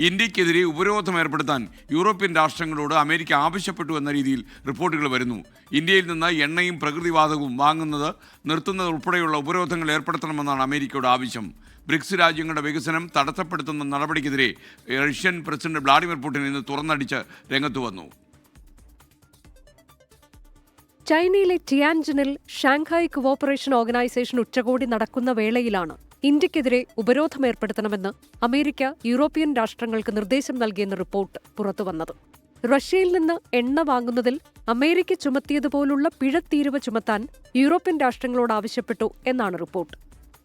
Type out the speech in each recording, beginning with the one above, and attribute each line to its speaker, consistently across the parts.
Speaker 1: ഇന്ത്യക്കെതിരെ ഉപരോധം ഏർപ്പെടുത്താൻ യൂറോപ്യൻ രാഷ്ട്രങ്ങളോട് അമേരിക്ക ആവശ്യപ്പെട്ടു എന്ന രീതിയിൽ റിപ്പോർട്ടുകൾ വരുന്നു. ഇന്ത്യയിൽ നിന്ന് എണ്ണയും പ്രകൃതിവാതകവും വാങ്ങുന്നത് നിർത്തുന്നത് ഉൾപ്പെടെയുള്ള ഉപരോധങ്ങൾ ഏർപ്പെടുത്തണമെന്നാണ് അമേരിക്കയുടെ ആവശ്യം. ബ്രിക്സ് രാജ്യങ്ങളുടെ വികസനം തടസ്സപ്പെടുത്തുന്ന നടപടിക്കെതിരെ റഷ്യൻ പ്രസിഡന്റ് വ്ളാഡിമിർ പുടിൻ ഇന്ന് തുറന്നടിച്ച് രംഗത്തു വന്നു.
Speaker 2: ചൈനയിലെ ടിയാൻജിനിൽ ഷാങ്ഹായ് കോഓപ്പറേഷൻ ഓർഗനൈസേഷൻ ഉച്ചകോടി നടക്കുന്ന വേളയിലാണ് ഇന്ത്യക്കെതിരെ ഉപരോധം ഏർപ്പെടുത്തണമെന്ന് അമേരിക്ക യൂറോപ്യൻ രാഷ്ട്രങ്ങൾക്ക് നിർദ്ദേശം നൽകിയെന്ന റിപ്പോർട്ട് പുറത്തുവന്നത്. റഷ്യയിൽ നിന്ന് എണ്ണ വാങ്ങുന്നതിൽ അമേരിക്ക ചുമത്തിയതുപോലുള്ള പിഴത്തീരുവ ചുമത്താൻ യൂറോപ്യൻ രാഷ്ട്രങ്ങളോട് ആവശ്യപ്പെട്ടു എന്നാണ് റിപ്പോർട്ട്.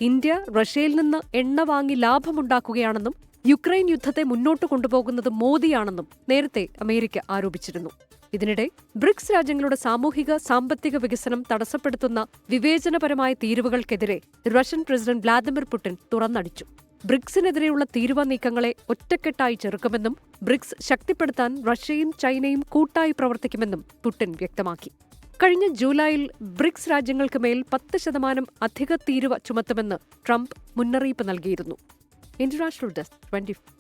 Speaker 2: ഇന്ത്യ റഷ്യയിൽ നിന്ന് എണ്ണ വാങ്ങി ലാഭമുണ്ടാക്കുകയാണെന്നും യുക്രൈൻ യുദ്ധത്തെ മുന്നോട്ട് കൊണ്ടുപോകുന്നത് മോദിയാണെന്നും നേരത്തെ അമേരിക്ക ആരോപിച്ചിരുന്നു. ഇതിനിടെ ബ്രിക്സ് രാജ്യങ്ങളുടെ സാമൂഹിക സാമ്പത്തിക വികസനം തടസ്സപ്പെടുത്തുന്ന വിവേചനപരമായ തീരുവകൾക്കെതിരെ റഷ്യൻ പ്രസിഡന്റ് വ്ളാഡിമിർ പുടിൻ തുറന്നടിച്ചു. ബ്രിക്സിനെതിരെയുള്ള തീരുവ നീക്കങ്ങളെ ഒറ്റക്കെട്ടായി ചെറുക്കുമെന്നും ബ്രിക്സ് ശക്തിപ്പെടുത്താൻ റഷ്യയും ചൈനയും കൂട്ടായി പ്രവർത്തിക്കുമെന്നും പുടിൻ വ്യക്തമാക്കി. കഴിഞ്ഞ ജൂലൈയിൽ ബ്രിക്സ് രാജ്യങ്ങൾക്ക് മേൽ 10% അധിക തീരുവ ചുമത്തുമെന്ന് ട്രംപ് മുന്നറിയിപ്പ് നൽകിയിരുന്നു. International desk 24.